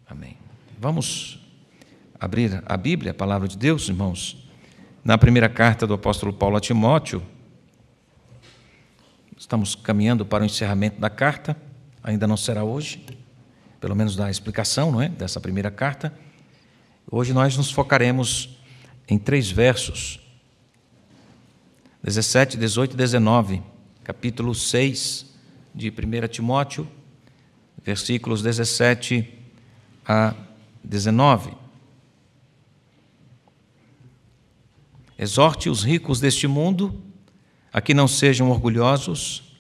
Amém. Vamos abrir a Bíblia, a palavra de Deus, irmãos, na primeira carta do apóstolo Paulo a Timóteo. Estamos caminhando para o encerramento da carta, ainda não será hoje, pelo menos da explicação, não é, dessa primeira carta. Hoje nós nos focaremos em 3 versos, 17, 18 e 19, capítulo 6 de 1 Timóteo, versículos 17 a 19. Exorte os ricos deste mundo a que não sejam orgulhosos,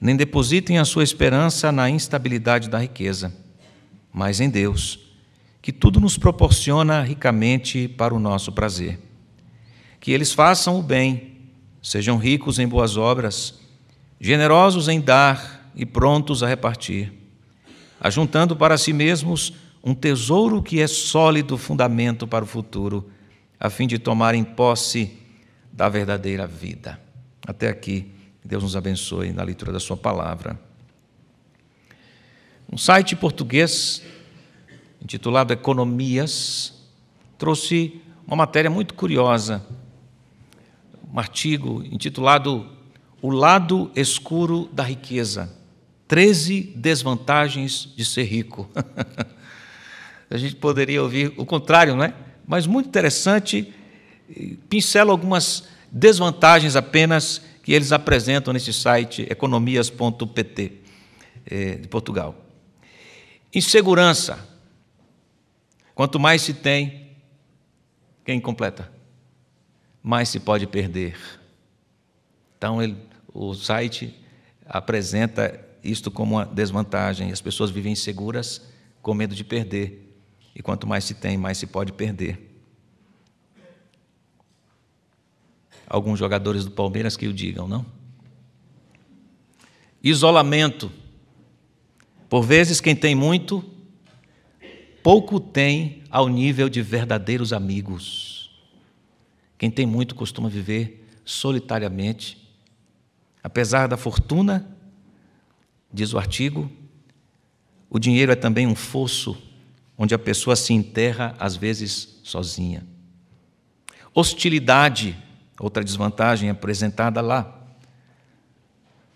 nem depositem a sua esperança na instabilidade da riqueza, mas em Deus, que tudo nos proporciona ricamente para o nosso prazer. Que eles façam o bem, sejam ricos em boas obras, generosos em dar e prontos a repartir, ajuntando para si mesmos um tesouro que é sólido fundamento para o futuro, a fim de tomarem posse da verdadeira vida. Até aqui, Deus nos abençoe na leitura da sua palavra. Um site português, intitulado Economias, trouxe uma matéria muito curiosa, um artigo intitulado O Lado Escuro da Riqueza, 13 desvantagens de ser rico. A gente poderia ouvir o contrário, não é? Mas muito interessante, pincela algumas desvantagens apenas que eles apresentam nesse site economias.pt de Portugal. Insegurança. Quanto mais se tem, quem completa? Mais se pode perder. Então, o site apresenta isto como uma desvantagem. As pessoas vivem inseguras com medo de perder. E quanto mais se tem, mais se pode perder. Alguns jogadores do Palmeiras que o digam, não? Isolamento. Por vezes, quem tem muito, pouco tem ao nível de verdadeiros amigos. Quem tem muito costuma viver solitariamente. Apesar da fortuna, diz o artigo, o dinheiro é também um fosso onde a pessoa se enterra, às vezes, sozinha. Hostilidade, outra desvantagem apresentada lá.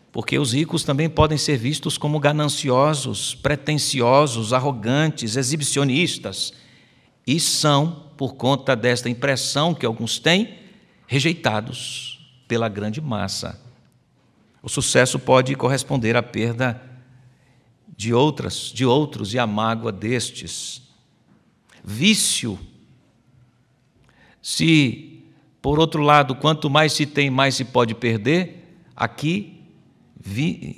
Porque os ricos também podem ser vistos como gananciosos, pretensiosos, arrogantes, exibicionistas. E são, por conta desta impressão que alguns têm, rejeitados pela grande massa. O sucesso pode corresponder à perda de outros e a mágoa destes. Vício. Se, por outro lado, quanto mais se tem, mais se pode perder, aqui,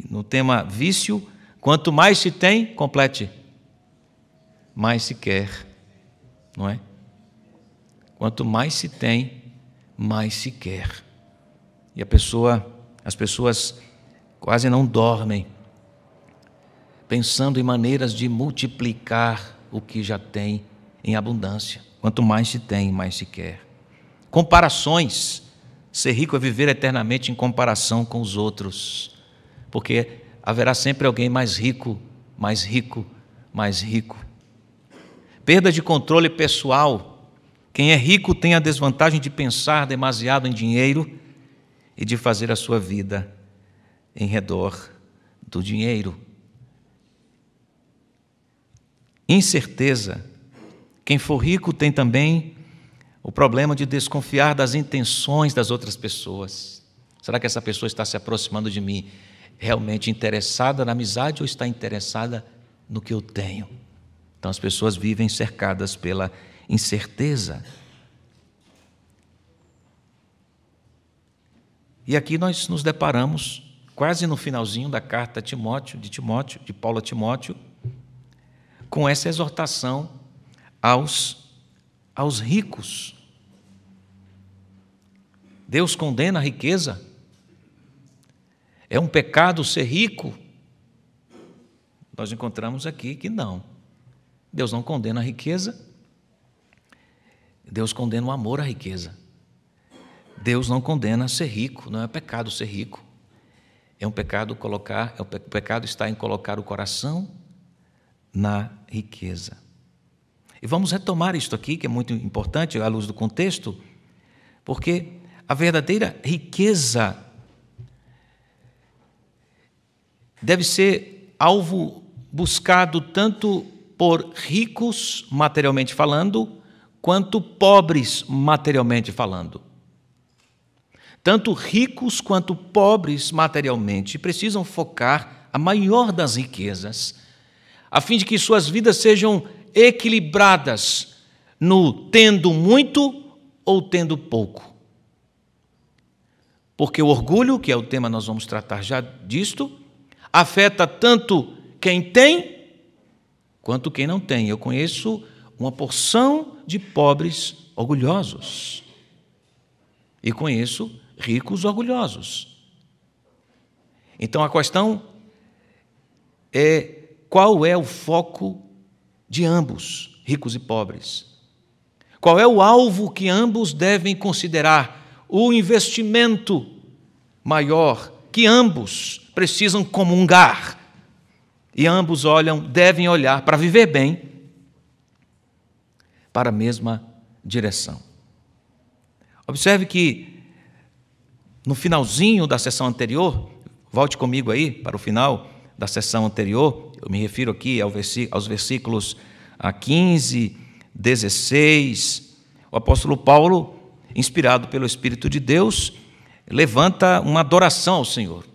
no tema vício, quanto mais se tem, complete, mais se quer, não é? Quanto mais se tem, mais se quer. E as pessoas quase não dormem, pensando em maneiras de multiplicar o que já tem em abundância. Quanto mais se tem, mais se quer. Comparações. Ser rico é viver eternamente em comparação com os outros, porque haverá sempre alguém mais rico, mais rico, mais rico. Perda de controle pessoal. Quem é rico tem a desvantagem de pensar demasiado em dinheiro e de fazer a sua vida em redor do dinheiro. Incerteza. Quem for rico tem também o problema de desconfiar das intenções das outras pessoas. Será que essa pessoa está se aproximando de mim realmente interessada na amizade ou está interessada no que eu tenho? Então as pessoas vivem cercadas pela incerteza. E aqui nós nos deparamos, quase no finalzinho da carta de Paulo a Timóteo, com essa exortação aos ricos. Deus condena a riqueza? É um pecado ser rico? Nós encontramos aqui que não. Deus não condena a riqueza, Deus condena o amor à riqueza. Deus não condena ser rico, não é pecado ser rico. O pecado está em colocar o coração na riqueza. E vamos retomar isto aqui, que é muito importante à luz do contexto, porque a verdadeira riqueza deve ser alvo buscado tanto por ricos, materialmente falando, quanto pobres, materialmente falando. Tanto ricos quanto pobres, materialmente, precisam focar a maior das riquezas, a fim de que suas vidas sejam equilibradas no tendo muito ou tendo pouco. Porque o orgulho, que é o tema, nós vamos tratar já disto, afeta tanto quem tem quanto quem não tem. Eu conheço uma porção de pobres orgulhosos e conheço ricos orgulhosos. Então a questão é qual é o foco de ambos, ricos e pobres. Qual é o alvo que ambos devem considerar, o investimento maior que ambos precisam comungar. E ambos devem olhar para viver bem, para a mesma direção. Observe que no finalzinho da sessão anterior, volte comigo aí para o final da sessão anterior, eu me refiro aqui aos versículos 15, 16, o apóstolo Paulo, inspirado pelo Espírito de Deus, levanta uma adoração ao Senhor,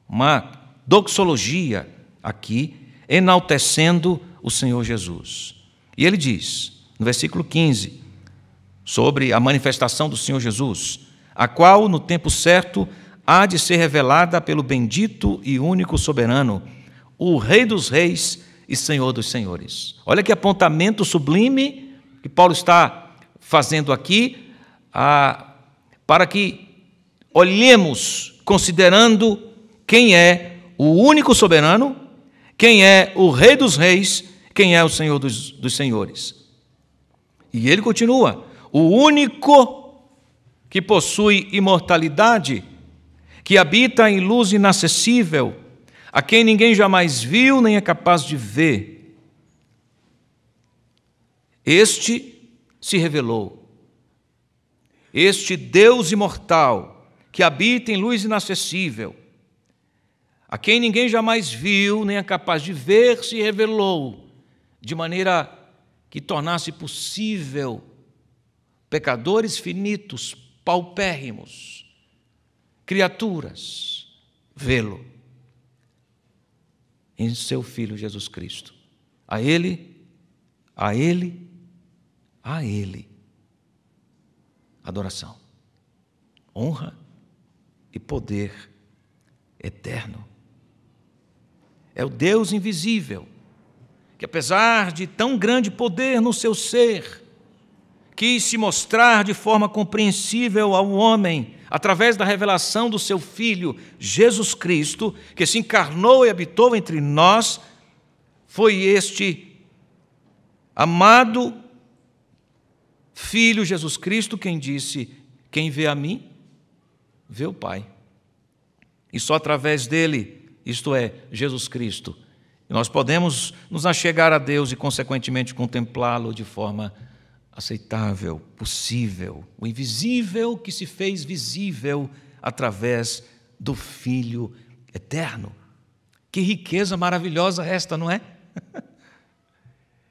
uma doxologia aqui, enaltecendo o Senhor Jesus. E ele diz, no versículo 15, sobre a manifestação do Senhor Jesus, a qual, no tempo certo, há de ser revelada pelo bendito e único soberano, o Rei dos reis e Senhor dos senhores. Olha que apontamento sublime que Paulo está fazendo aqui, para que olhemos, considerando quem é o único soberano, quem é o Rei dos reis, quem é o Senhor dos senhores. E ele continua, o único que possui imortalidade, que habita em luz inacessível, a quem ninguém jamais viu nem é capaz de ver. Este se revelou. Este Deus imortal, que habita em luz inacessível, a quem ninguém jamais viu nem é capaz de ver, se revelou, de maneira que tornasse possível pecadores finitos, paupérrimos, criaturas, vê-lo em seu Filho Jesus Cristo. A Ele, adoração, honra e poder eterno. É o Deus invisível, que apesar de tão grande poder no seu ser, quis se mostrar de forma compreensível ao homem, através da revelação do seu Filho, Jesus Cristo, que se encarnou e habitou entre nós. Foi este amado Filho Jesus Cristo quem disse, quem vê a mim, vê o Pai. E só através dele, isto é, Jesus Cristo, nós podemos nos achegar a Deus e, consequentemente, contemplá-lo de forma aceitável, possível, o invisível que se fez visível através do Filho eterno. Que riqueza maravilhosa esta, não é?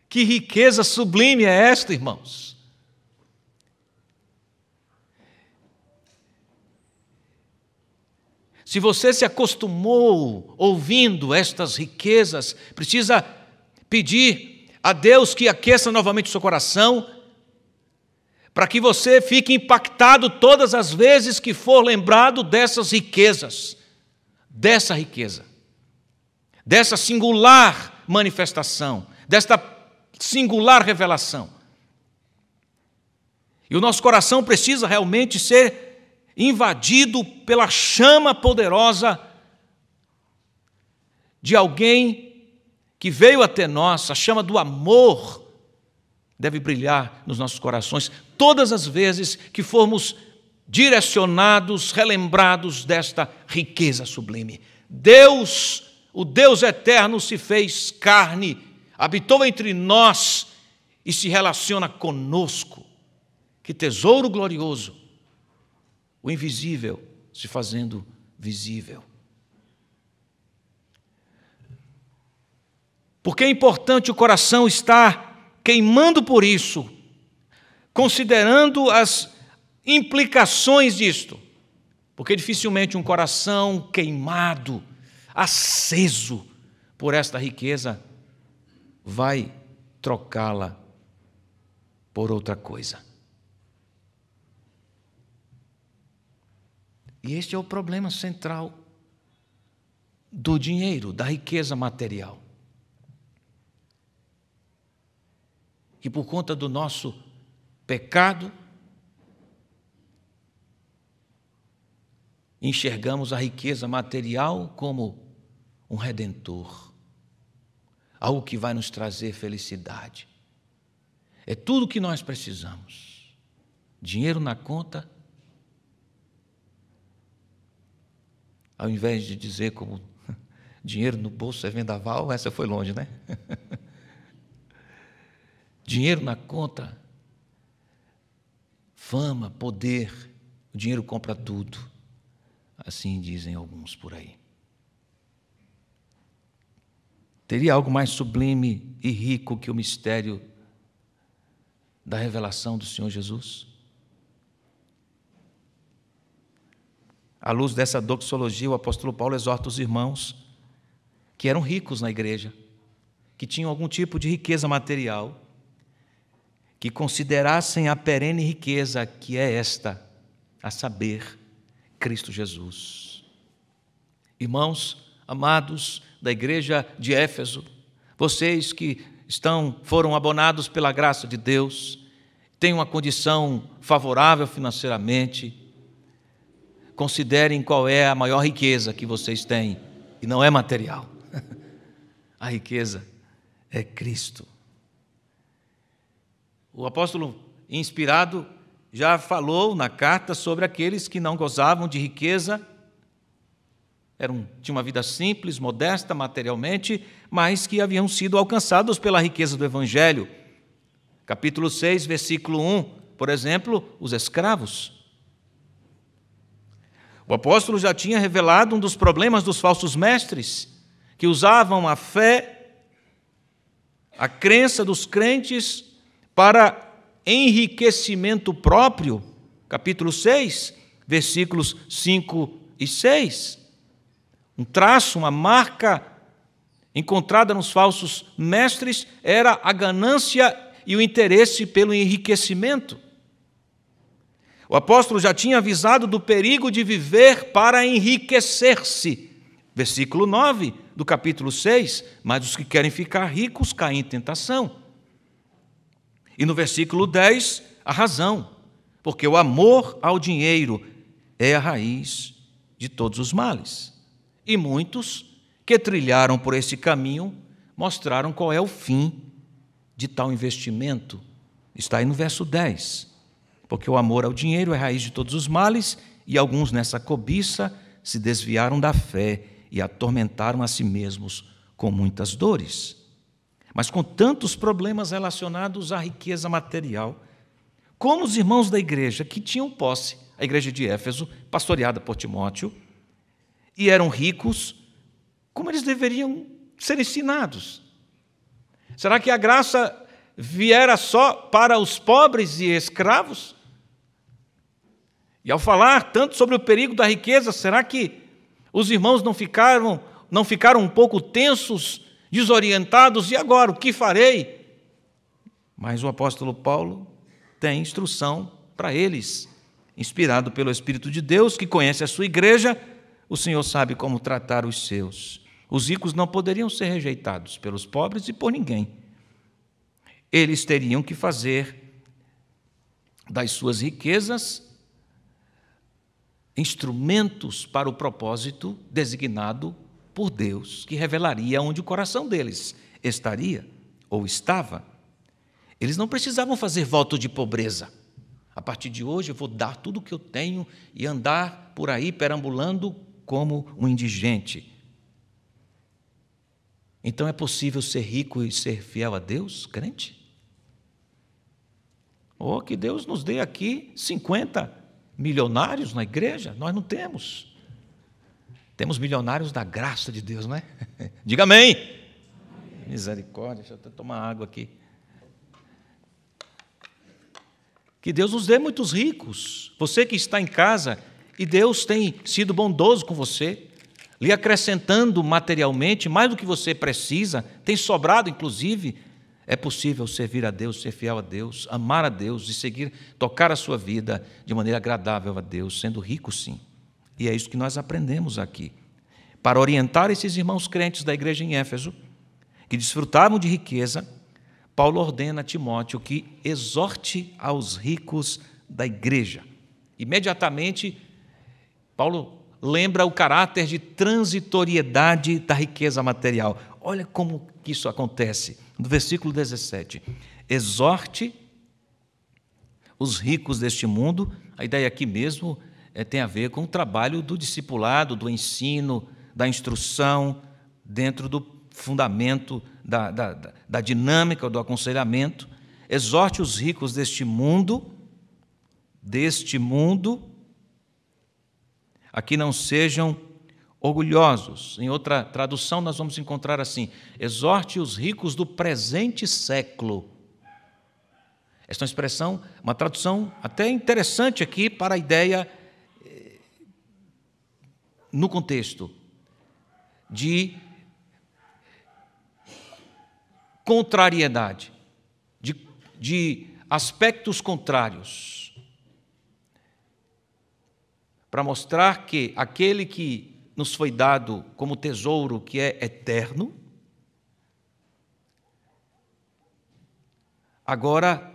Que riqueza sublime é esta, irmãos? Se você se acostumou ouvindo estas riquezas, precisa pedir a Deus que aqueça novamente o seu coração, para que você fique impactado todas as vezes que for lembrado dessas riquezas, dessa riqueza, dessa singular manifestação, desta singular revelação. E o nosso coração precisa realmente ser invadido pela chama poderosa de alguém que veio até nós. A chama do amor deve brilhar nos nossos corações todas as vezes que formos direcionados, relembrados desta riqueza sublime. Deus, o Deus eterno, se fez carne, habitou entre nós e se relaciona conosco. Que tesouro glorioso! O invisível se fazendo visível. Porque é importante o coração estar queimando por isso, considerando as implicações disto. Porque dificilmente um coração queimado, aceso por esta riqueza, vai trocá-la por outra coisa. E este é o problema central do dinheiro, da riqueza material. Que por conta do nosso pecado, enxergamos a riqueza material como um redentor, algo que vai nos trazer felicidade. É tudo o que nós precisamos. Dinheiro na conta, ao invés de dizer como dinheiro no bolso é vendaval, essa foi longe, né? Dinheiro na conta, fama, poder, o dinheiro compra tudo. Assim dizem alguns por aí. Teria algo mais sublime e rico que o mistério da revelação do Senhor Jesus? À luz dessa doxologia, o apóstolo Paulo exorta os irmãos que eram ricos na igreja, que tinham algum tipo de riqueza material, que considerassem a perene riqueza que é esta, a saber, Cristo Jesus. Irmãos amados da igreja de Éfeso, vocês que foram abonados pela graça de Deus, têm uma condição favorável financeiramente, considerem qual é a maior riqueza que vocês têm, e não é material. A riqueza é Cristo. O apóstolo inspirado já falou na carta sobre aqueles que não gozavam de riqueza, tinham uma vida simples, modesta materialmente, mas que haviam sido alcançados pela riqueza do Evangelho. Capítulo 6, versículo 1, por exemplo, os escravos. O apóstolo já tinha revelado um dos problemas dos falsos mestres, que usavam a fé, a crença dos crentes para enriquecimento próprio. Capítulo 6, versículos 5 e 6. Um traço, uma marca encontrada nos falsos mestres era a ganância e o interesse pelo enriquecimento. O apóstolo já tinha avisado do perigo de viver para enriquecer-se. Versículo 9 do capítulo 6, mas os que querem ficar ricos caem em tentação. E no versículo 10, a razão, porque o amor ao dinheiro é a raiz de todos os males. E muitos que trilharam por esse caminho mostraram qual é o fim de tal investimento. Está aí no verso 10. Porque o amor ao dinheiro é a raiz de todos os males, e alguns nessa cobiça se desviaram da fé e atormentaram a si mesmos com muitas dores. Mas com tantos problemas relacionados à riqueza material, como os irmãos da igreja que tinham posse, a igreja de Éfeso, pastoreada por Timóteo, e eram ricos, como eles deveriam ser ensinados? Será que a graça viera só para os pobres e escravos? E ao falar tanto sobre o perigo da riqueza, será que os irmãos não ficaram um pouco tensos, desorientados? E agora, o que farei? Mas o apóstolo Paulo tem instrução para eles, inspirado pelo Espírito de Deus, que conhece a sua igreja. O Senhor sabe como tratar os seus. Os ricos não poderiam ser rejeitados pelos pobres e por ninguém. Eles teriam que fazer das suas riquezas instrumentos para o propósito designado por Deus, que revelaria onde o coração deles estaria ou estava. Eles não precisavam fazer voto de pobreza. A partir de hoje eu vou dar tudo o que eu tenho e andar por aí perambulando como um indigente. Então é possível ser rico e ser fiel a Deus, crente? Ou que Deus nos dê aqui 50 milionários na igreja. Nós não temos. Temos milionários da graça de Deus, não é? Diga amém. Misericórdia, deixa eu até tomar água aqui. Que Deus nos dê muitos ricos. Você que está em casa, e Deus tem sido bondoso com você, lhe acrescentando materialmente mais do que você precisa, tem sobrado, inclusive. É possível servir a Deus, ser fiel a Deus, amar a Deus e seguir, tocar a sua vida de maneira agradável a Deus, sendo rico, sim. E é isso que nós aprendemos aqui. Para orientar esses irmãos crentes da igreja em Éfeso, que desfrutavam de riqueza, Paulo ordena a Timóteo que exorte aos ricos da igreja. Imediatamente, Paulo lembra o caráter de transitoriedade da riqueza material. Olha como que isso acontece. No versículo 17. Exorte os ricos deste mundo. A ideia aqui mesmo tem a ver com o trabalho do discipulado, do ensino, da instrução, dentro do fundamento da dinâmica, do aconselhamento. Exorte os ricos deste mundo, a que não sejam orgulhosos. Em outra tradução, nós vamos encontrar assim: exorte os ricos do presente século. Esta é uma expressão, uma tradução até interessante aqui para a ideia, no contexto, de contrariedade, de aspectos contrários, para mostrar que aquele que nos foi dado como tesouro que é eterno, agora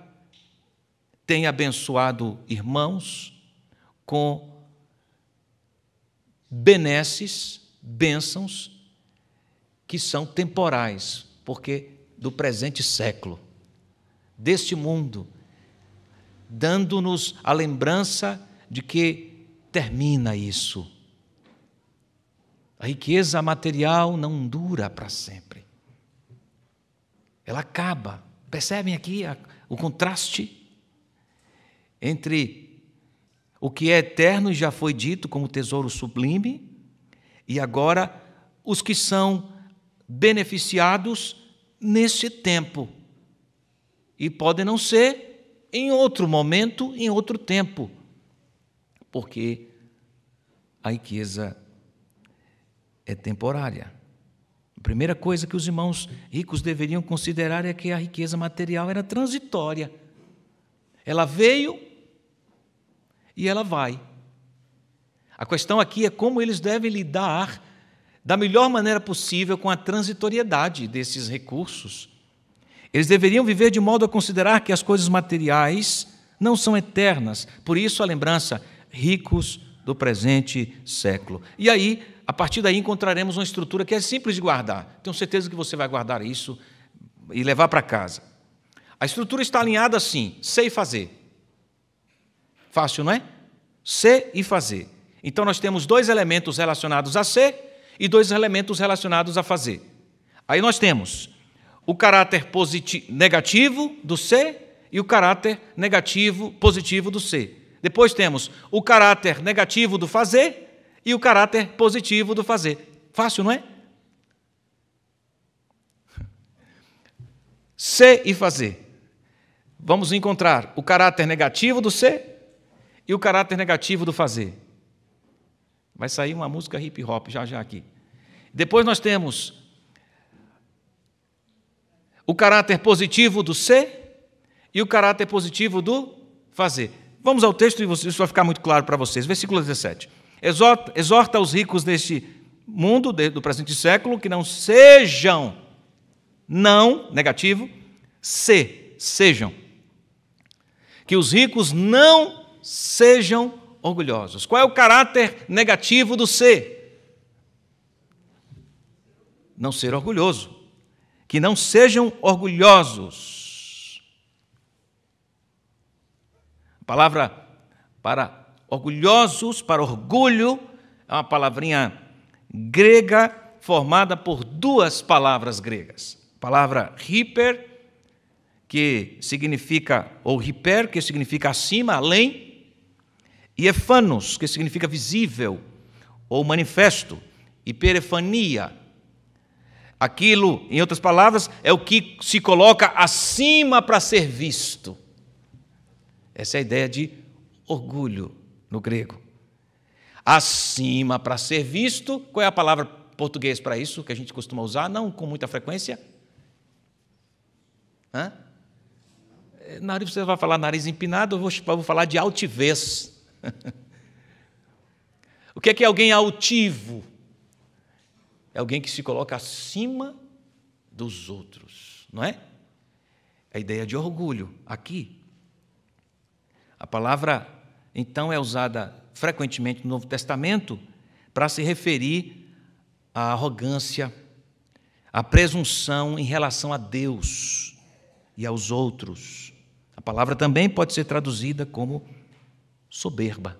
tem abençoado irmãos com benesses, bênçãos, que são temporais, porque do presente século, deste mundo, dando-nos a lembrança de que termina isso. A riqueza material não dura para sempre. Ela acaba. Percebem aqui o contraste entre o que é eterno e já foi dito como tesouro sublime, e agora os que são beneficiados neste tempo. E podem não ser em outro momento, em outro tempo, porque a riqueza é temporária. A primeira coisa que os irmãos ricos deveriam considerar é que a riqueza material era transitória. Ela veio e ela vai. A questão aqui é como eles devem lidar da melhor maneira possível com a transitoriedade desses recursos. Eles deveriam viver de modo a considerar que as coisas materiais não são eternas. Por isso a lembrança, ricos do presente século. E aí, a partir daí, encontraremos uma estrutura que é simples de guardar. Tenho certeza que você vai guardar isso e levar para casa. A estrutura está alinhada assim: ser e fazer. Fácil, não é? Ser e fazer. Então, nós temos dois elementos relacionados a ser e dois elementos relacionados a fazer. Aí nós temos o caráter negativo do ser e o caráter positivo do ser. Depois temos o caráter negativo do fazer e o caráter positivo do fazer. Fácil, não é? Ser e fazer. Vamos encontrar o caráter negativo do ser e o caráter negativo do fazer. Vai sair uma música hip hop já aqui. Depois nós temos o caráter positivo do ser e o caráter positivo do fazer. Vamos ao texto e isso vai ficar muito claro para vocês. Versículo 17. Exorta os ricos deste mundo, do presente século, que não sejam, não, negativo, sejam. Que os ricos não sejam orgulhosos. Qual é o caráter negativo do ser? Não ser orgulhoso. Que não sejam orgulhosos. A palavra para orgulhosos, para orgulho, é uma palavrinha grega formada por duas palavras gregas. A palavra hiper, que significa, ou hiper, que significa acima, além, e ephanos, que significa visível ou manifesto, hiperefania. Aquilo, em outras palavras, é o que se coloca acima para ser visto. Essa é a ideia de orgulho no grego. Acima para ser visto, qual é a palavra portuguesa para isso, que a gente costuma usar, não com muita frequência? Na hora que você vai falar nariz empinado, eu vou falar de altivez. O que é alguém altivo? É alguém que se coloca acima dos outros, não é? A ideia de orgulho aqui. A palavra, então, é usada frequentemente no Novo Testamento para se referir à arrogância, à presunção em relação a Deus e aos outros. A palavra também pode ser traduzida como soberba.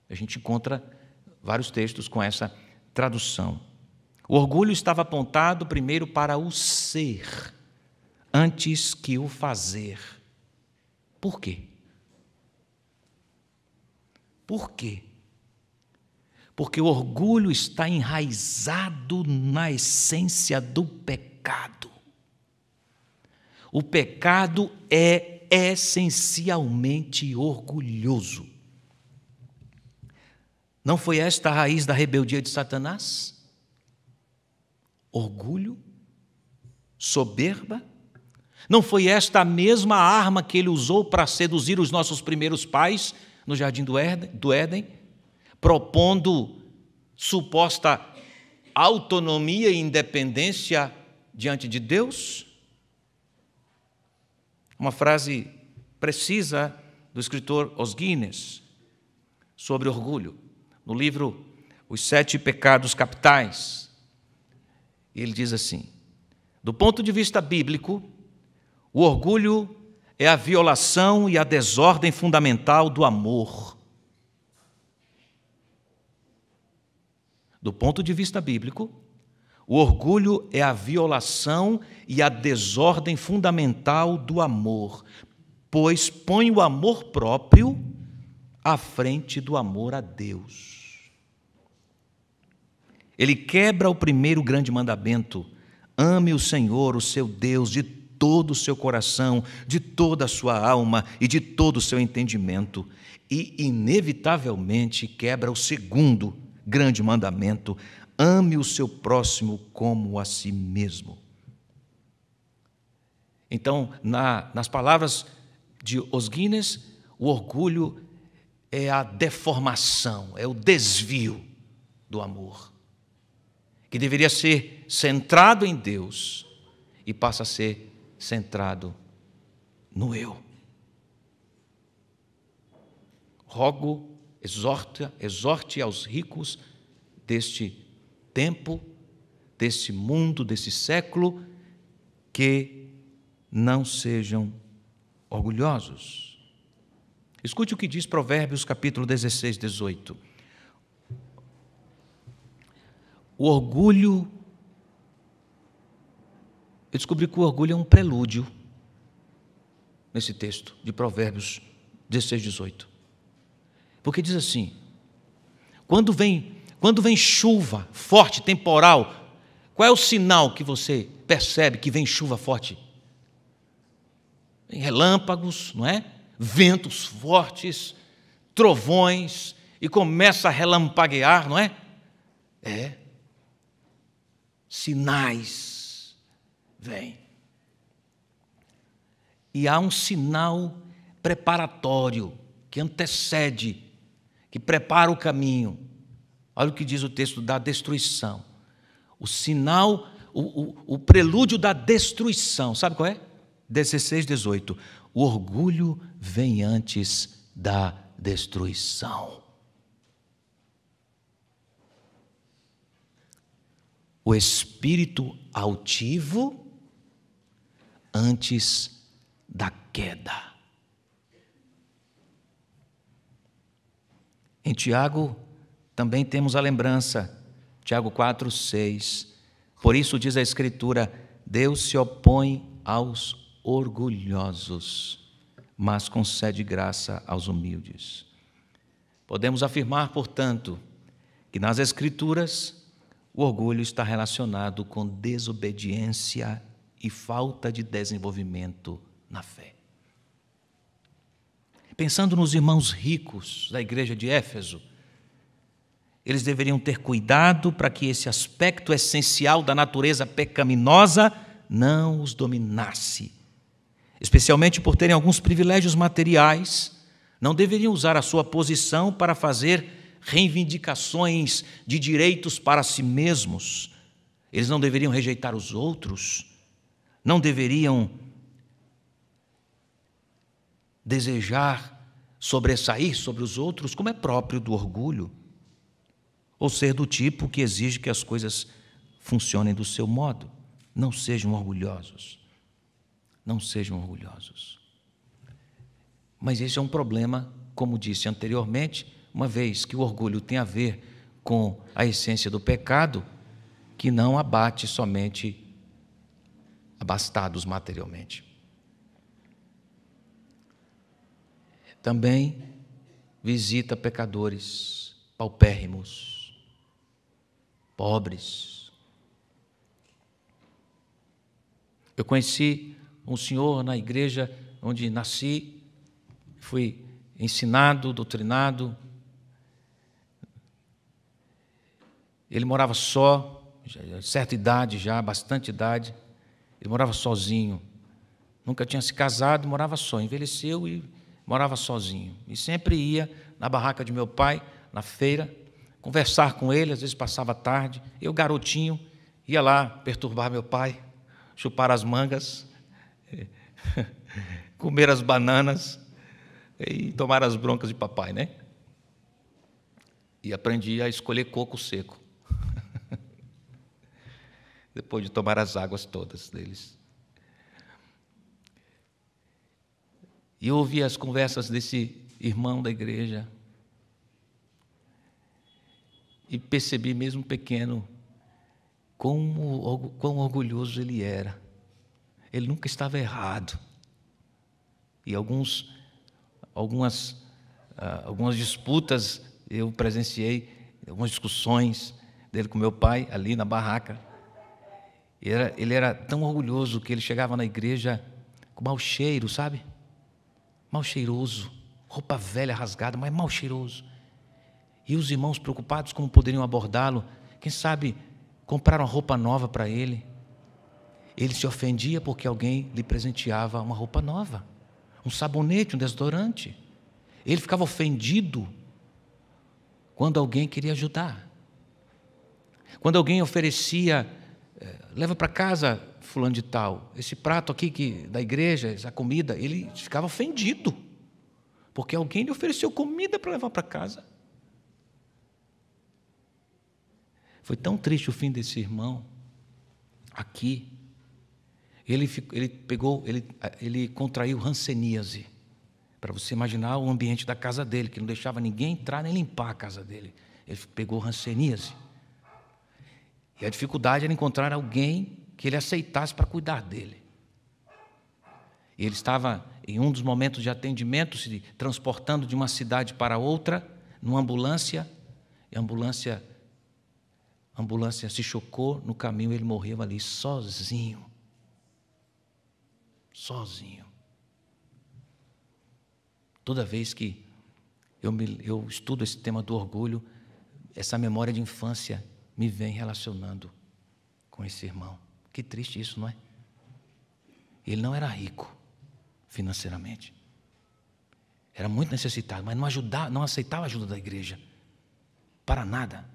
A gente encontra vários textos com essa tradução. O orgulho estava apontado primeiro para o ser, antes que o fazer. Por quê? Por quê? Porque o orgulho está enraizado na essência do pecado. O pecado é essencialmente orgulhoso. Não foi esta a raiz da rebeldia de Satanás? Orgulho? Soberba? Não foi esta a mesma arma que ele usou para seduzir os nossos primeiros pais no jardim do Éden, propondo suposta autonomia e independência diante de Deus? Uma frase precisa do escritor Os Guinness sobre orgulho, no livro Os 7 Pecados Capitais. Ele diz assim: do ponto de vista bíblico, o orgulho é a violação e a desordem fundamental do amor. Do ponto de vista bíblico, o orgulho é a violação e a desordem fundamental do amor, pois põe o amor próprio à frente do amor a Deus. Ele quebra o primeiro grande mandamento: ame o Senhor, o seu Deus, de todo o seu coração, de toda a sua alma e de todo o seu entendimento. E, inevitavelmente, quebra o segundo grande mandamento: ame o seu próximo como a si mesmo. Então, nas palavras de Os Guinness, o orgulho é a deformação, é o desvio do amor, que deveria ser centrado em Deus e passa a ser centrado no eu. Rogo, exorte aos ricos deste tempo, desse mundo, desse século, que não sejam orgulhosos. Escute o que diz Provérbios capítulo 16, 18. O orgulho, eu descobri que o orgulho é um prelúdio nesse texto de Provérbios 16, 18. Porque diz assim: quando vem chuva forte, temporal, qual é o sinal que você percebe que vem chuva forte? Vem relâmpagos, não é? Ventos fortes, trovões, e começa a relampaguear, não é? É. Sinais vêm. E há um sinal preparatório que antecede, que prepara o caminho. Olha o que diz o texto da destruição. O sinal, o prelúdio da destruição. Sabe qual é? 16, 18. O orgulho vem antes da destruição. O espírito altivo antes da queda. Em Tiago também temos a lembrança, Tiago 4, 6. Por isso diz a Escritura: Deus se opõe aos orgulhosos, mas concede graça aos humildes. Podemos afirmar, portanto, que nas Escrituras o orgulho está relacionado com desobediência e falta de desenvolvimento na fé. Pensando nos irmãos ricos da igreja de Éfeso, eles deveriam ter cuidado para que esse aspecto essencial da natureza pecaminosa não os dominasse. Especialmente por terem alguns privilégios materiais, não deveriam usar a sua posição para fazer reivindicações de direitos para si mesmos. Eles não deveriam rejeitar os outros, não deveriam desejar sobressair sobre os outros, como é próprio do orgulho, ou ser do tipo que exige que as coisas funcionem do seu modo. Não sejam orgulhosos. Não sejam orgulhosos. Mas esse é um problema, como disse anteriormente, uma vez que o orgulho tem a ver com a essência do pecado, que não abate somente abastados materialmente. Também visita pecadores paupérrimos, pobres. Eu conheci um senhor na igreja onde nasci, fui ensinado, doutrinado. Ele morava só, certa idade já, bastante idade. Ele morava sozinho. Nunca tinha se casado, morava só. Envelheceu e morava sozinho. E sempre ia na barraca de meu pai, na feira, conversar com ele. Às vezes passava a tarde. Eu, garotinho, ia lá perturbar meu pai, chupar as mangas, comer as bananas e tomar as broncas de papai, né? E aprendi a escolher coco seco, depois de tomar as águas todas deles. E eu ouvi as conversas desse irmão da igreja e percebi, mesmo pequeno, quão orgulhoso ele era. Ele nunca estava errado. E algumas disputas eu presenciei, algumas discussões dele com meu pai ali na barraca. Ele era tão orgulhoso que ele chegava na igreja com mau cheiro, sabe? Mal cheiroso, roupa velha rasgada, mas mal cheiroso. E os irmãos preocupados como poderiam abordá-lo, quem sabe compraram uma roupa nova para ele. Ele se ofendia porque alguém lhe presenteava uma roupa nova, um sabonete, um desodorante. Ele ficava ofendido quando alguém queria ajudar. Quando alguém oferecia, leva para casa fulano de tal, esse prato aqui da igreja, essa comida, ele ficava ofendido, porque alguém lhe ofereceu comida para levar para casa. Foi tão triste o fim desse irmão aqui. Ele contraiu hanseníase, para você imaginar o ambiente da casa dele, que não deixava ninguém entrar nem limpar a casa dele. Ele pegou hanseníase. E a dificuldade era encontrar alguém que ele aceitasse para cuidar dele. E ele estava, em um dos momentos de atendimento, se transportando de uma cidade para outra, numa ambulância, e a ambulância se chocou no caminho, ele morreu ali sozinho. Sozinho. Toda vez que eu estudo esse tema do orgulho, essa memória de infância me vem relacionando com esse irmão. Que triste isso, não é? Ele não era rico financeiramente. Era muito necessitado, mas não aceitava a ajuda da igreja. Para nada.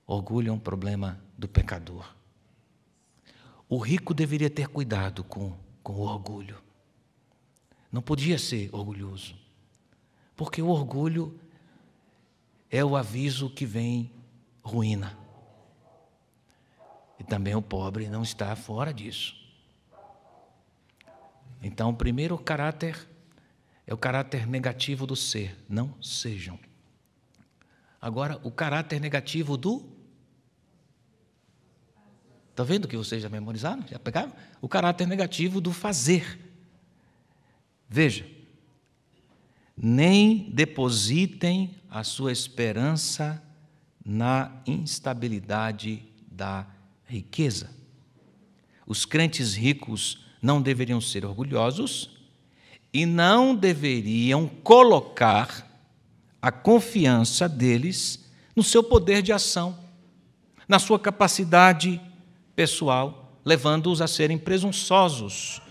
Orgulho é um problema do pecador. O rico deveria ter cuidado com o orgulho. Não podia ser orgulhoso. Porque o orgulho é o aviso que vem ruína. E também o pobre não está fora disso. Então, o primeiro caráter é o caráter negativo do ser. Não sejam. Agora, o caráter negativo do Está vendo que vocês já memorizaram? Já pegaram? O caráter negativo do fazer. Veja, nem depositem a sua esperança na instabilidade da riqueza. Os crentes ricos não deveriam ser orgulhosos e não deveriam colocar a confiança deles no seu poder de ação, na sua capacidade pessoal, levando-os a serem presunçosos.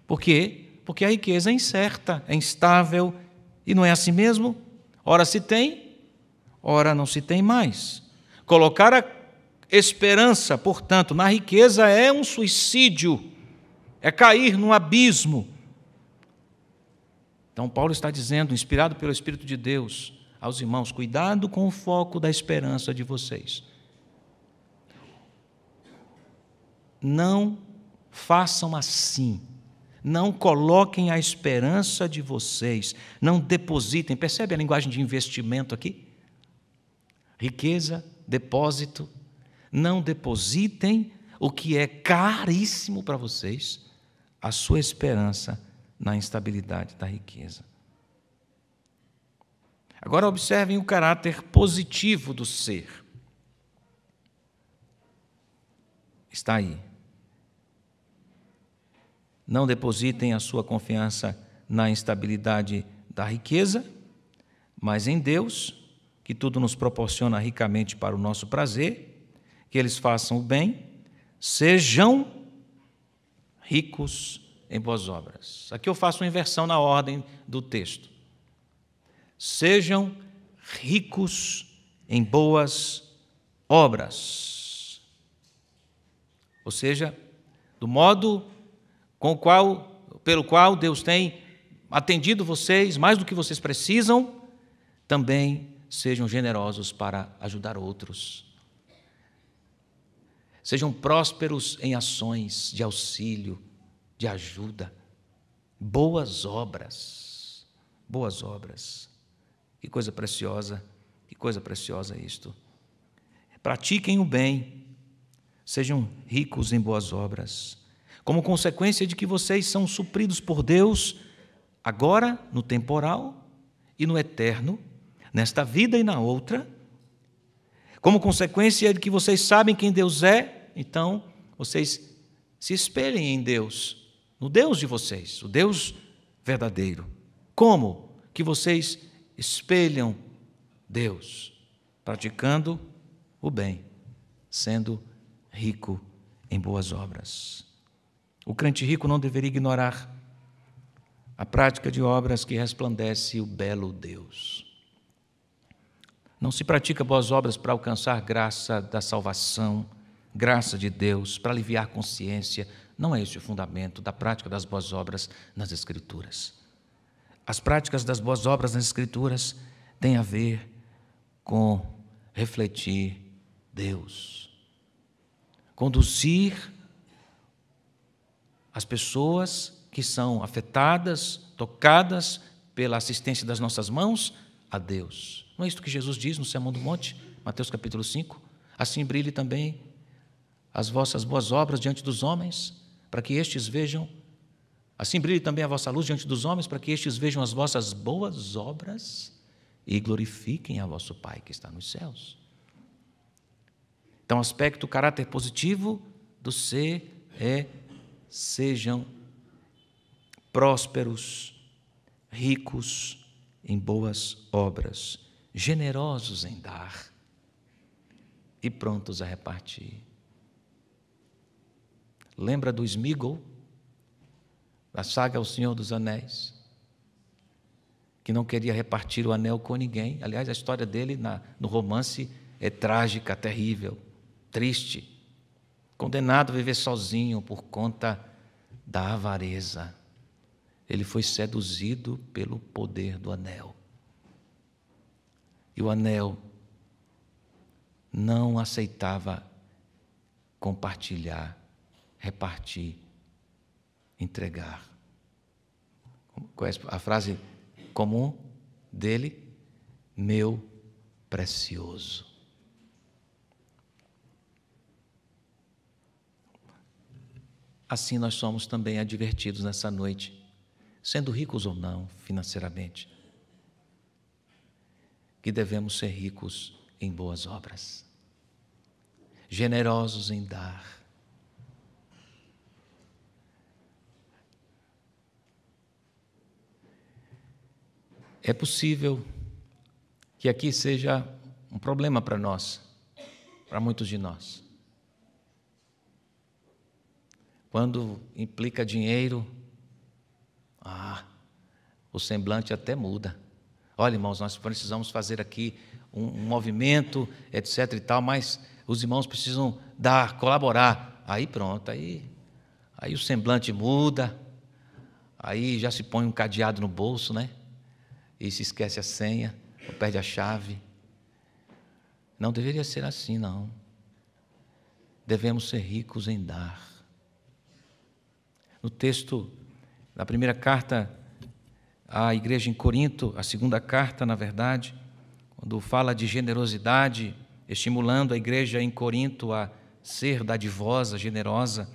Por quê? Porque a riqueza é incerta, é instável, e não é assim mesmo? Ora se tem, ora não se tem mais. Colocar a esperança, portanto, na riqueza é um suicídio, é cair num abismo. Então, Paulo está dizendo, inspirado pelo Espírito de Deus, aos irmãos: cuidado com o foco da esperança de vocês. Não façam assim. Não coloquem a esperança de vocês, não depositem. Percebe a linguagem de investimento aqui? Riqueza, depósito. Não depositem o que é caríssimo para vocês, a sua esperança na instabilidade da riqueza. Agora observem o caráter positivo do ser. Está aí. Não depositem a sua confiança na instabilidade da riqueza, mas em Deus, que tudo nos proporciona ricamente para o nosso prazer, que eles façam o bem, sejam ricos em boas obras. Aqui eu faço uma inversão na ordem do texto. Sejam ricos em boas obras. Ou seja, do modo pelo qual Deus tem atendido vocês, mais do que vocês precisam, também sejam generosos para ajudar outros. Sejam prósperos em ações de auxílio, de ajuda. Boas obras. Boas obras. Que coisa preciosa isto. Pratiquem o bem. Sejam ricos em boas obras. Como consequência de que vocês são supridos por Deus, agora no temporal e no eterno, nesta vida e na outra. Como consequência de que vocês sabem quem Deus é, então vocês se espelhem em Deus, no Deus de vocês, o Deus verdadeiro. Como que vocês espelham Deus? Praticando o bem, sendo rico em boas obras. O crente rico não deveria ignorar a prática de obras que resplandece o belo Deus. Não se pratica boas obras para alcançar graça da salvação, graça de Deus, para aliviar consciência. Não é esse o fundamento da prática das boas obras nas Escrituras. As práticas das boas obras nas Escrituras têm a ver com refletir Deus, conduzir as pessoas que são afetadas, tocadas pela assistência das nossas mãos a Deus. Não é isso que Jesus diz no Sermão do Monte, Mateus capítulo 5? Assim brilhe também as vossas boas obras diante dos homens, para que estes vejam. Assim brilhe também a vossa luz diante dos homens, para que estes vejam as vossas boas obras e glorifiquem a vosso Pai que está nos céus. Então, o caráter positivo do ser é: sejam prósperos, ricos em boas obras, generosos em dar e prontos a repartir. Lembra do Sméagol, da saga O Senhor dos Anéis, que não queria repartir o anel com ninguém? Aliás, a história dele no romance é trágica, terrível, triste. Condenado a viver sozinho por conta da avareza. Ele foi seduzido pelo poder do anel. E o anel não aceitava compartilhar, repartir, entregar. Qual é a frase comum dele? Meu precioso. assim nós somos também advertidos nessa noite, sendo ricos ou não financeiramente, que devemos ser ricos em boas obras, generosos em dar. É possível que aqui seja um problema para nós, para muitos de nós. Quando implica dinheiro, o semblante até muda. Olha, irmãos, nós precisamos fazer aqui um movimento, etc. e tal, mas os irmãos precisam dar, colaborar. Aí pronto, aí o semblante muda, aí já se põe um cadeado no bolso, né? E se esquece a senha, ou perde a chave. Não deveria ser assim, não. Devemos ser ricos em dar. No texto da primeira carta à igreja em Corinto, a segunda carta, na verdade, quando fala de generosidade, estimulando a igreja em Corinto a ser dadivosa, generosa,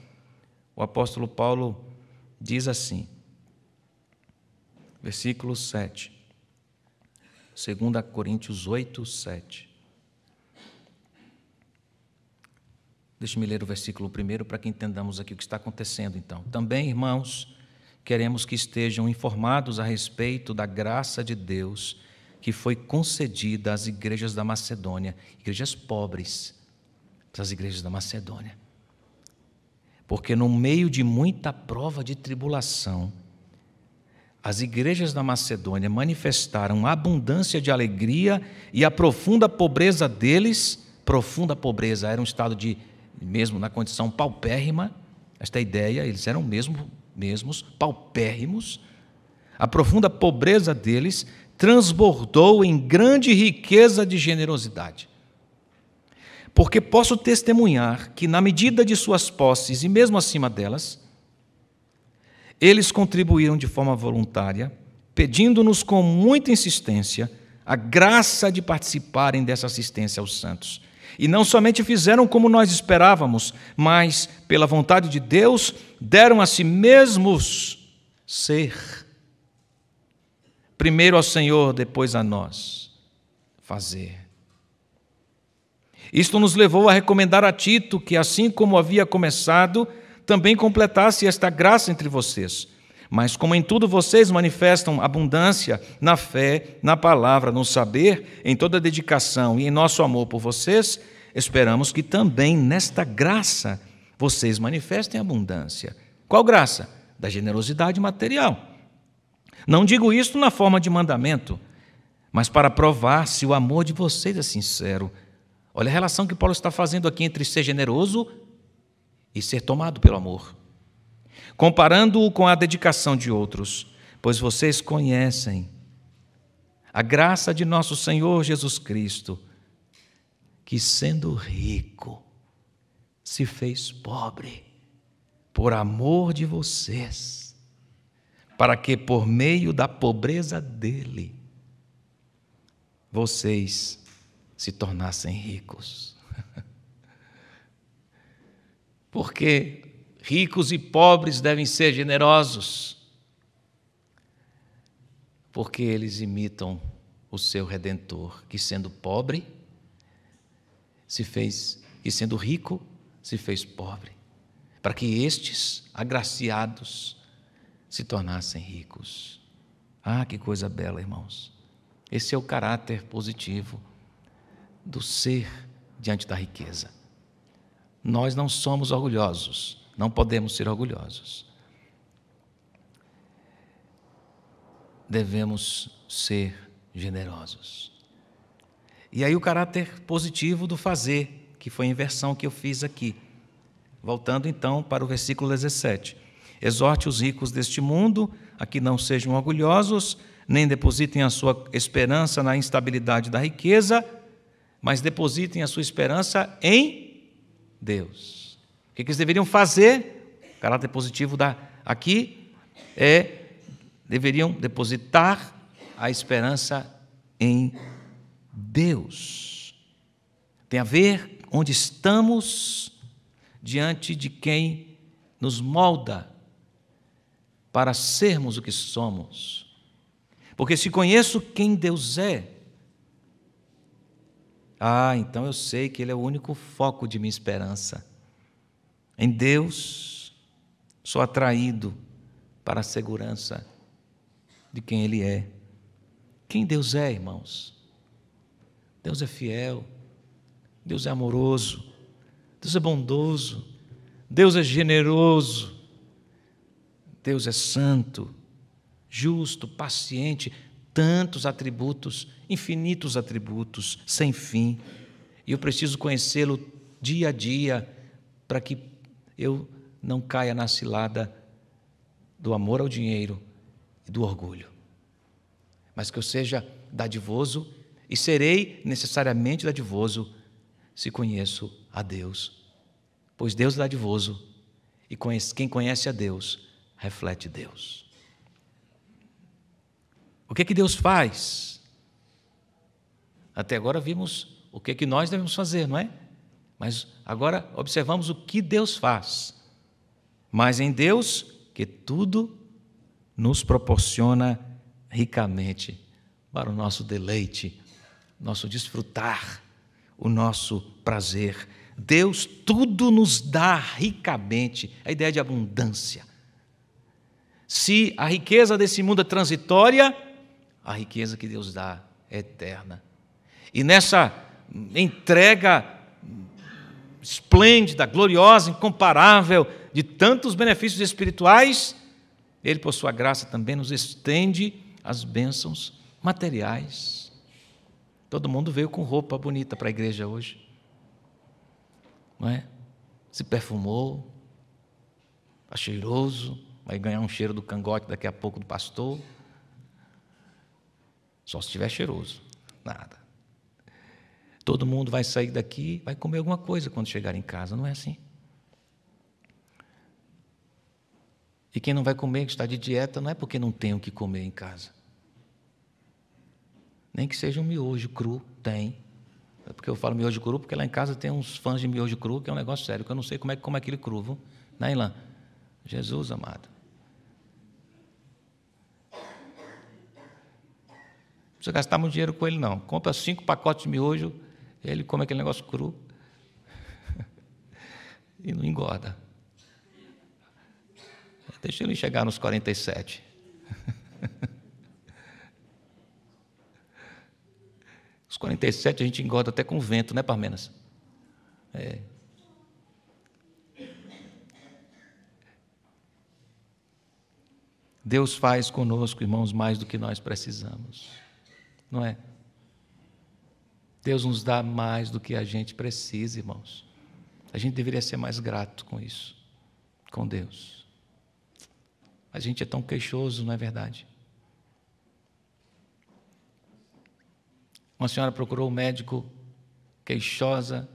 o apóstolo Paulo diz assim, versículo 7, 2 Coríntios 8, 7. Deixe-me ler o versículo primeiro para que entendamos aqui o que está acontecendo, então. Também, irmãos, queremos que estejam informados a respeito da graça de Deus que foi concedida às igrejas da Macedônia, igrejas pobres, as igrejas da Macedônia. Porque no meio de muita prova de tribulação, as igrejas da Macedônia manifestaram abundância de alegria e a profunda pobreza deles, profunda pobreza, era um estado de, mesmo na condição paupérrima, esta ideia, eles eram mesmos paupérrimos, a profunda pobreza deles transbordou em grande riqueza de generosidade. Porque posso testemunhar que, na medida de suas posses e mesmo acima delas, eles contribuíram de forma voluntária, pedindo-nos com muita insistência a graça de participarem dessa assistência aos santos. E não somente fizeram como nós esperávamos, mas, pela vontade de Deus, deram a si mesmos ser. Primeiro ao Senhor, depois a nós fazer. Isto nos levou a recomendar a Tito que, assim como havia começado, também completasse esta graça entre vocês. Mas como em tudo vocês manifestam abundância na fé, na palavra, no saber, em toda dedicação e em nosso amor por vocês, esperamos que também nesta graça vocês manifestem abundância. Qual graça? Da generosidade material. Não digo isto na forma de mandamento, mas para provar se o amor de vocês é sincero. Olha a relação que Paulo está fazendo aqui entre ser generoso e ser tomado pelo amor, comparando-o com a dedicação de outros, pois vocês conhecem a graça de nosso Senhor Jesus Cristo, que sendo rico, se fez pobre, por amor de vocês, para que por meio da pobreza dele, vocês se tornassem ricos. Porque ricos e pobres devem ser generosos, porque eles imitam o seu Redentor, que sendo pobre, e sendo rico, se fez pobre, para que estes agraciados se tornassem ricos. Ah, que coisa bela, irmãos! Esse é o caráter positivo do ser diante da riqueza. Nós não somos orgulhosos, não podemos ser orgulhosos. Devemos ser generosos. E aí o caráter positivo do fazer, que foi a inversão que eu fiz aqui. Voltando então para o versículo 17. Exorte os ricos deste mundo a que não sejam orgulhosos, nem depositem a sua esperança na instabilidade da riqueza, mas depositem a sua esperança em Deus. O que eles deveriam fazer? O caráter positivo aqui deveriam depositar a esperança em Deus. Tem a ver onde estamos, diante de quem nos molda para sermos o que somos. Porque se conheço quem Deus é, então eu sei que Ele é o único foco de minha esperança. Em Deus, sou atraído para a segurança de quem Ele é. Quem Deus é, irmãos? Deus é fiel, Deus é amoroso, Deus é bondoso, Deus é generoso, Deus é santo, justo, paciente, tantos atributos, infinitos atributos, sem fim. E eu preciso conhecê-lo dia a dia para que eu não caia na cilada do amor ao dinheiro e do orgulho, mas que eu seja dadivoso e serei necessariamente dadivoso se conheço a Deus, pois Deus é dadivoso e quem conhece a Deus reflete Deus. O que Deus faz? Até agora vimos o que nós devemos fazer, não é? Mas agora observamos o que Deus faz. Mas em Deus que tudo nos proporciona ricamente para o nosso deleite, nosso desfrutar, o nosso prazer. Deus tudo nos dá ricamente, a ideia de abundância. Se a riqueza desse mundo é transitória, a riqueza que Deus dá é eterna. E nessa entrega esplêndida, gloriosa, incomparável, de tantos benefícios espirituais, Ele, por sua graça, também nos estende as bênçãos materiais. Todo mundo veio com roupa bonita para a igreja hoje, não é? Se perfumou, está cheiroso, vai ganhar um cheiro do cangote daqui a pouco do pastor. Só se estiver cheiroso, nada. Todo mundo vai sair daqui, vai comer alguma coisa quando chegar em casa, não é assim? E quem não vai comer, que está de dieta, não é porque não tem o que comer em casa. Nem que seja um miojo cru, tem. É porque eu falo miojo cru, porque lá em casa tem uns fãs de miojo cru, que é um negócio sério, que eu não sei como é que come aquele cru, viu? Não é, Ilan? Jesus amado. Não precisa gastar muito dinheiro com ele, não. Compra 5 pacotes de miojo, ele come aquele negócio cru e não engorda. Deixa ele chegar nos 47. Os 47 a gente engorda até com vento, né, Parmenas? É. Deus faz conosco, irmãos, mais do que nós precisamos, não é? Deus nos dá mais do que a gente precisa, irmãos. A gente deveria ser mais grato com isso, com Deus. A gente é tão queixoso, não é verdade? Uma senhora procurou o médico queixosa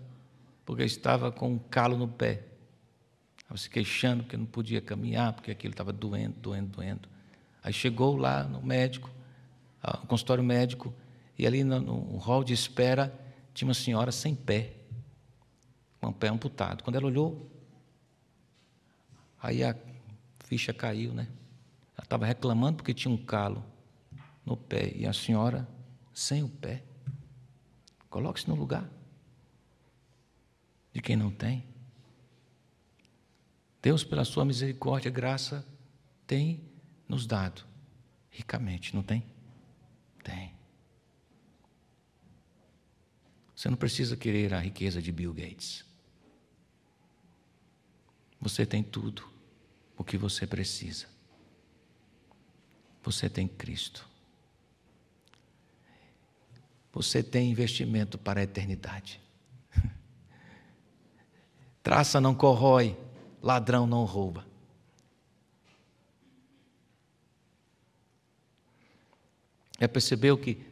porque estava com um calo no pé. Estava se queixando porque não podia caminhar, porque aquilo estava doendo. Aí chegou lá no médico, no consultório médico, e ali no hall de espera tinha uma senhora sem pé, com o pé amputado. Quando ela olhou, aí a ficha caiu, né? Ela estava reclamando porque tinha um calo no pé, e a senhora sem o pé. Coloque-se no lugar de quem não tem. Deus, pela sua misericórdia e graça, tem nos dado ricamente, não tem? Tem. Você não precisa querer a riqueza de Bill Gates. Você tem tudo o que você precisa. Você tem Cristo. Você tem investimento para a eternidade. Traça não corrói, ladrão não rouba. Já percebeu que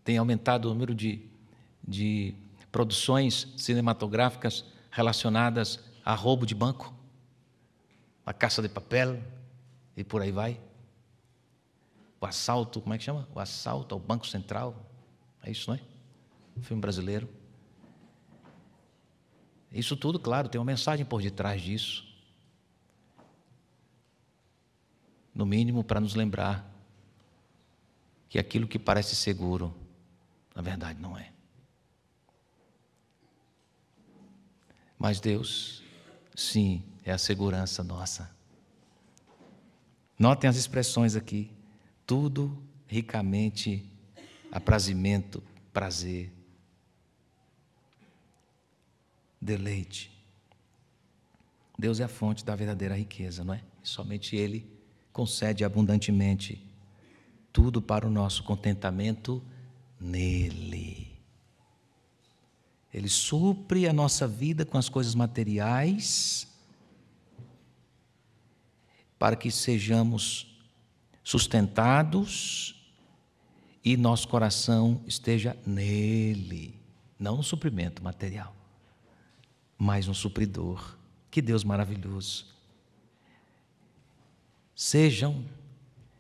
tem aumentado o número de produções cinematográficas relacionadas a roubo de banco, a caça de papel e por aí vai? O assalto, como é que chama? O assalto ao Banco Central. É isso, não é? Um filme brasileiro. Isso tudo, claro, tem uma mensagem por detrás disso. no mínimo para nos lembrar que aquilo que parece seguro, na verdade não é. Mas Deus, sim, é a segurança nossa. Notem as expressões aqui. Tudo ricamente aprazimento, prazer, deleite. Deus é a fonte da verdadeira riqueza, não é? Somente Ele concede abundantemente tudo para o nosso contentamento nele. Ele supre a nossa vida com as coisas materiais para que sejamos sustentados e nosso coração esteja nele, não no suprimento material, mas no supridor. Que Deus maravilhoso! Sejam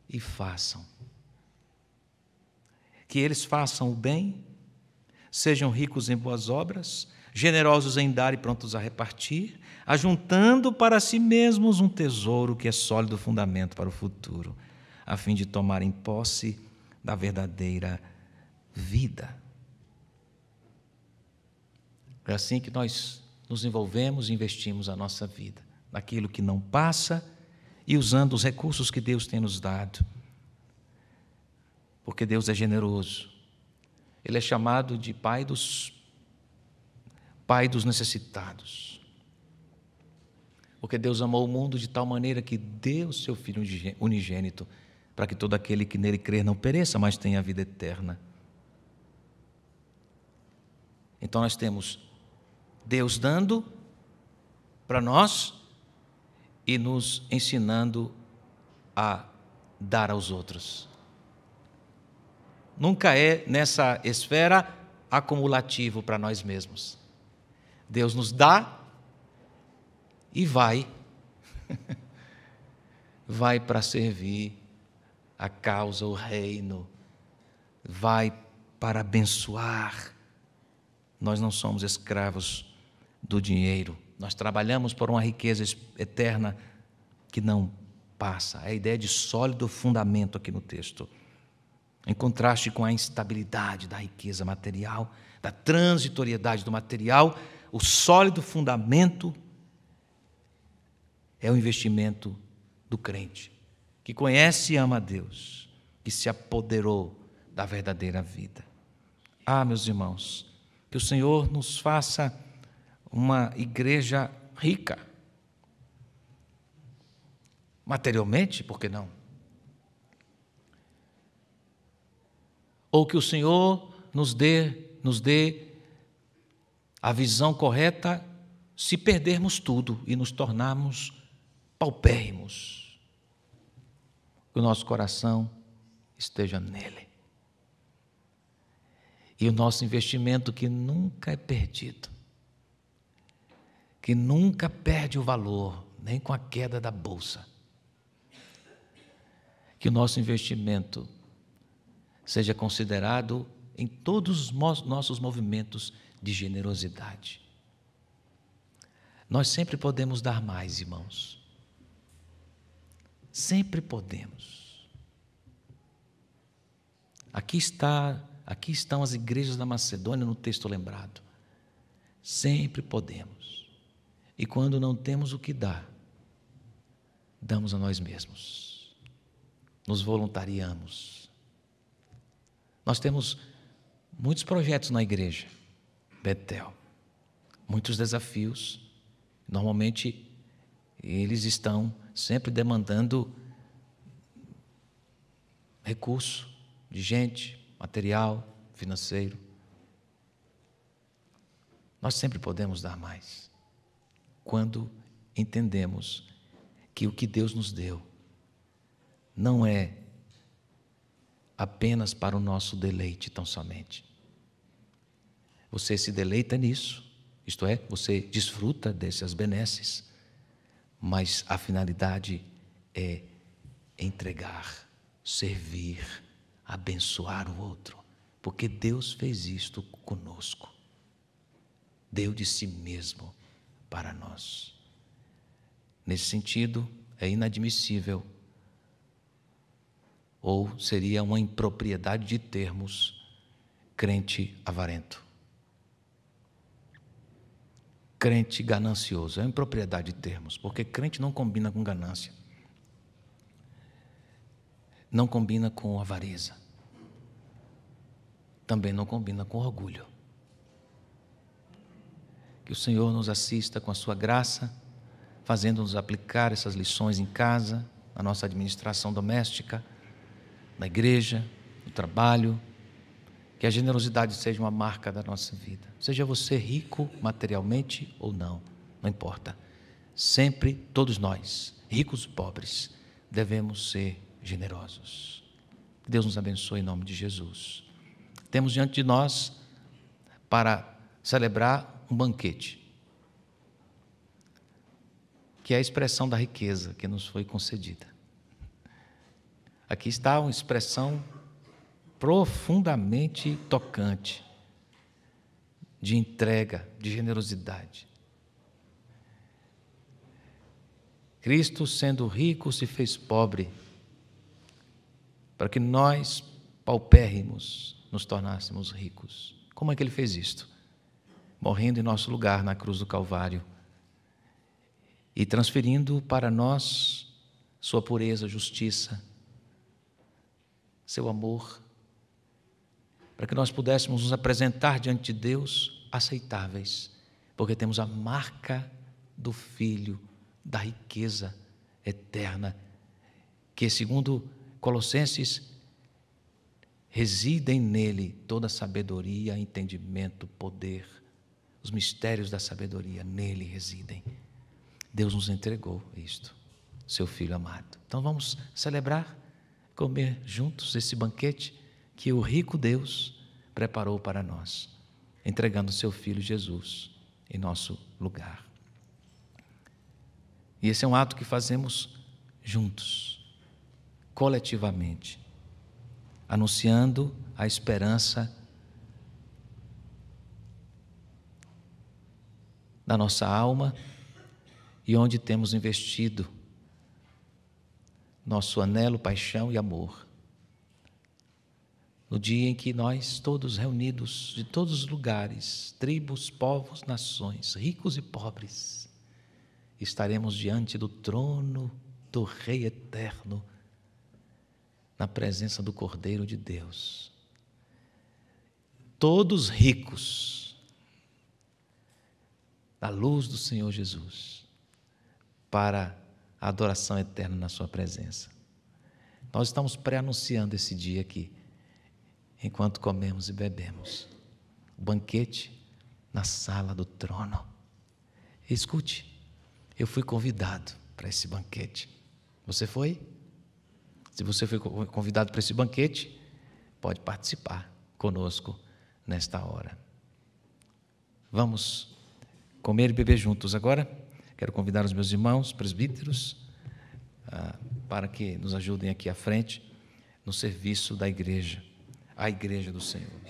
e façam. Que eles façam o bem, sejam ricos em boas obras, generosos em dar e prontos a repartir, ajuntando para si mesmos um tesouro que é sólido fundamento para o futuro, a fim de tomarem posse da verdadeira vida. É assim que nós nos envolvemos e investimos a nossa vida, naquilo que não passa e usando os recursos que Deus tem nos dado. Porque Deus é generoso. Ele é chamado de Pai dos necessitados. Porque Deus amou o mundo de tal maneira que deu o seu Filho unigênito, para que todo aquele que nele crer não pereça, mas tenha a vida eterna. Então nós temos Deus dando para nós e nos ensinando a dar aos outros. Nunca é nessa esfera acumulativo para nós mesmos. Deus nos dá e vai para servir a causa, o reino, vai para abençoar. Nós não somos escravos do dinheiro, nós trabalhamos por uma riqueza eterna que não passa. É a ideia de sólido fundamento aqui no texto, em contraste com a instabilidade da riqueza material, da transitoriedade do material. O sólido fundamento é o investimento do crente, que conhece e ama a Deus, que se apoderou da verdadeira vida. Meus irmãos, que o Senhor nos faça uma igreja rica. Materialmente, por que não? Ou que o Senhor nos dê a visão correta se perdermos tudo e nos tornarmos paupérrimos. Que o nosso coração esteja nele. E o nosso investimento que nunca é perdido, que nunca perde o valor, nem com a queda da bolsa. Que o nosso investimento seja considerado em todos os nossos movimentos de generosidade. Nós sempre podemos dar mais, irmãos. Sempre podemos. Aqui estão as igrejas da Macedônia no texto lembrado. Sempre podemos. E quando não temos o que dar, damos a nós mesmos. Nos voluntariamos. Nós temos muitos projetos na igreja, Betel, muitos desafios. Normalmente, eles estão sempre demandando recurso de gente, material, financeiro. Nós sempre podemos dar mais, quando entendemos que o que Deus nos deu não é apenas para o nosso deleite tão somente. Você se deleita nisso, isto é, você desfruta dessas benesses, mas a finalidade é entregar, servir, abençoar o outro, porque Deus fez isto conosco. Deu de si mesmo para nós. Nesse sentido, é inadmissível ou seria uma impropriedade de termos, crente avarento. Crente ganancioso, é uma impropriedade de termos, porque crente não combina com ganância, não combina com avareza, também não combina com orgulho. Que o Senhor nos assista com a sua graça, fazendo-nos aplicar essas lições em casa, na nossa administração doméstica, na igreja, no trabalho. Que a generosidade seja uma marca da nossa vida. Seja você rico materialmente ou não, não importa. Sempre, todos nós, ricos e pobres, devemos ser generosos. Que Deus nos abençoe em nome de Jesus. Temos diante de nós, para celebrar um banquete, que é a expressão da riqueza que nos foi concedida. Aqui está uma expressão profundamente tocante, de entrega, de generosidade. Cristo, sendo rico, se fez pobre, para que nós, paupérrimos, nos tornássemos ricos. Como é que Ele fez isto? Morrendo em nosso lugar na cruz do Calvário e transferindo para nós sua pureza, justiça, seu amor, para que nós pudéssemos nos apresentar diante de Deus aceitáveis, porque temos a marca do Filho, da riqueza eterna, que, segundo Colossenses, residem nele toda a sabedoria, entendimento, poder, os mistérios da sabedoria nele residem. Deus nos entregou isto, seu Filho amado. Então vamos celebrar, comer juntos esse banquete que o rico Deus preparou para nós, entregando seu Filho Jesus em nosso lugar. E esse é um ato que fazemos juntos, coletivamente, anunciando a esperança da nossa alma e onde temos investido nosso anelo, paixão e amor. No dia em que nós, todos reunidos de todos os lugares, tribos, povos, nações, ricos e pobres, estaremos diante do trono do Rei Eterno, na presença do Cordeiro de Deus. Todos ricos, da luz do Senhor Jesus, para a adoração eterna na sua presença. Nós estamos pré-anunciando esse dia aqui, enquanto comemos e bebemos o banquete na sala do trono. Escute, eu fui convidado para esse banquete. Você foi? Se você foi convidado para esse banquete, pode participar conosco nesta hora. Vamos comer e beber juntos agora. Quero convidar os meus irmãos presbíteros para que nos ajudem aqui à frente no serviço da igreja, a igreja do Senhor.